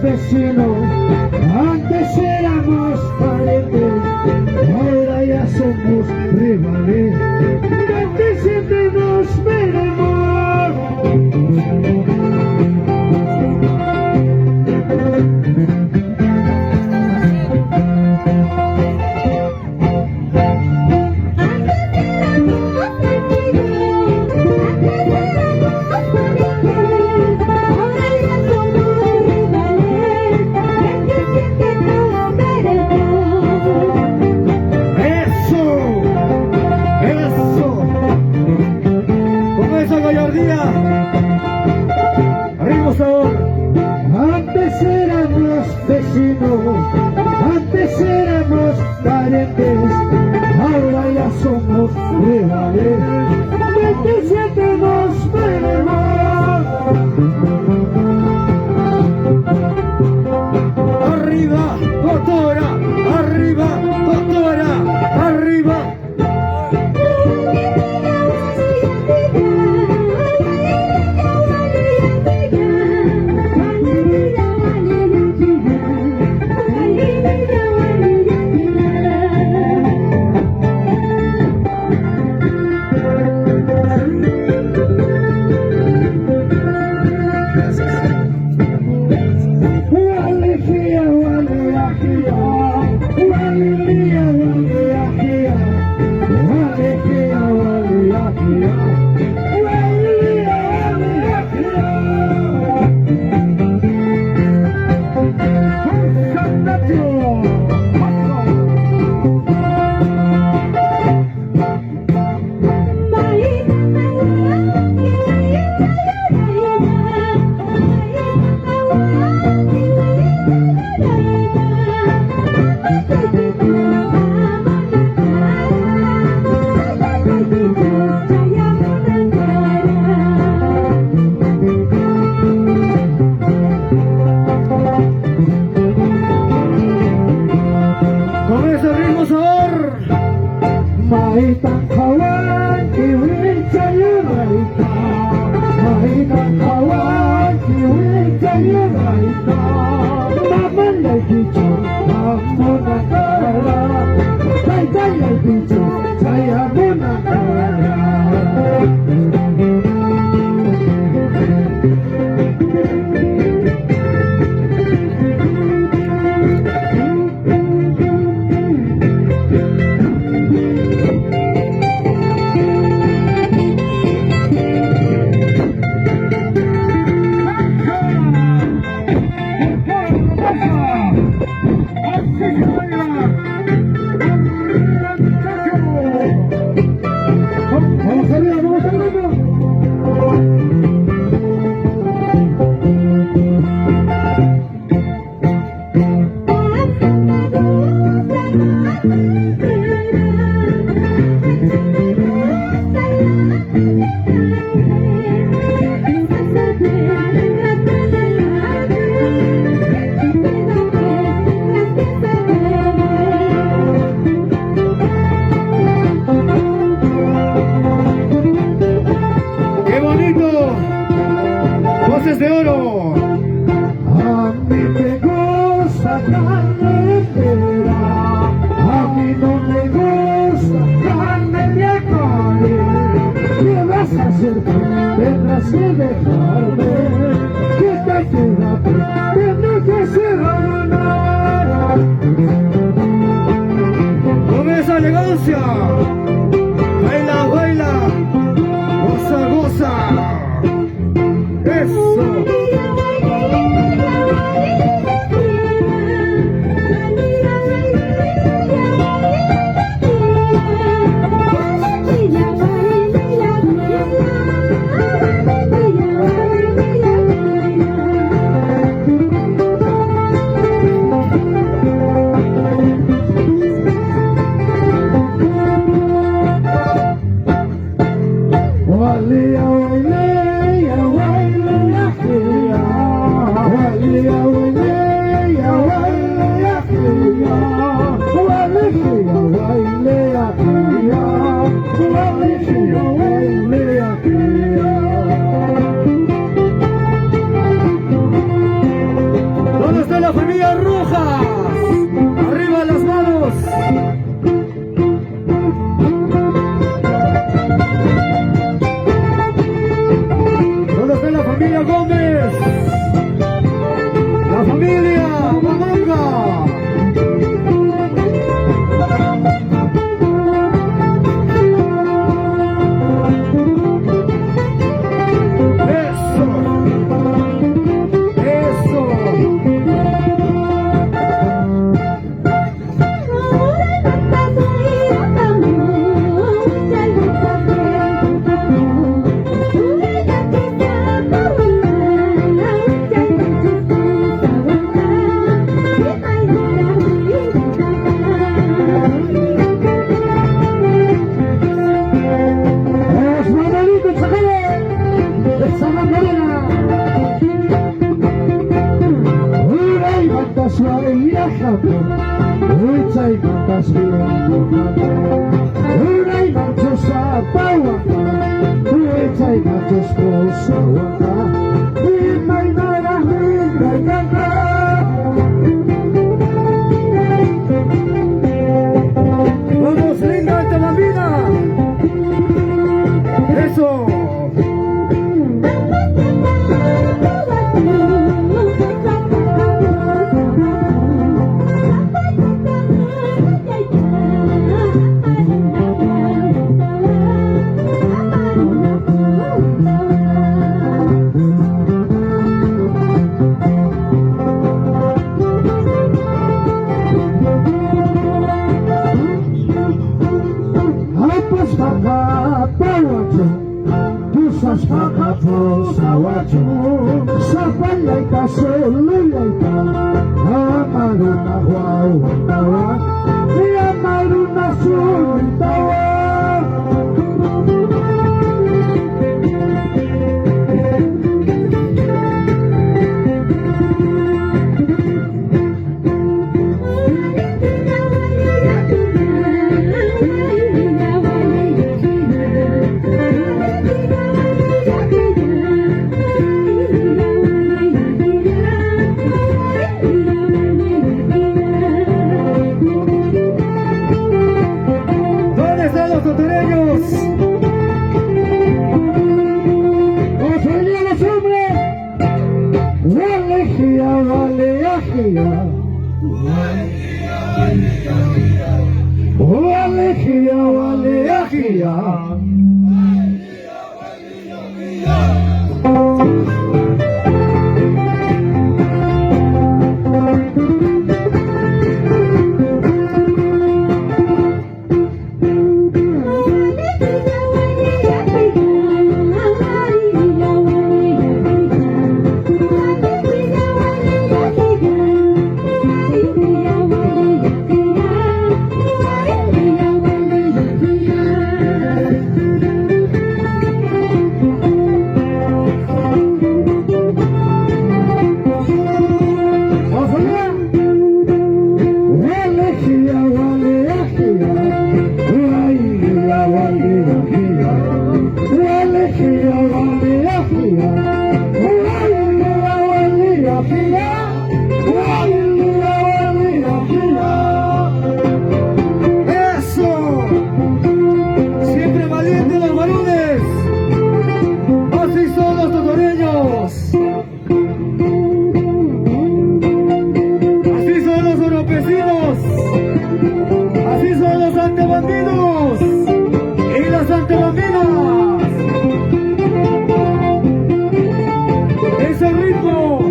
vecinos, antes éramos parientes, ahora ya somos rivales, donde siempre nos veremos. Antes éramos vecinos, antes éramos parientes, ahora ya somos rivales, desde siempre nos veremos. Arriba, Totora, arriba, Totora, arriba. Voces de oro. A mí me gusta carretera, a mí no me gusta carne de acuario. ¿Qué vas a hacer tú? Tendrás que dejarme, que te queda, tendré que ser una. Con esa elegancia, baila, baila, goza, goza. Eso. Papa, Ucay matas viento mata, Uray manchos apawaka, Ucay matos posawaka, Imay narahing gagana. Vamos, linda alta bambina. Eso. Apas makapawacho, Pusas makaposawacho, Sapalay ka sululay ka, Amaru na huawatawa, Amaru na sulitawa. ¿Dónde están los cotoreños? ¡Los señores hombres! ¡Valejía, valejía! ¡Valejía, valejía! ¡Eso! Siempre valientes los varones. Así son los cotoreños. Así son los oropecinos. Así son los antebandidos y las antebambinas. Es el ritmo.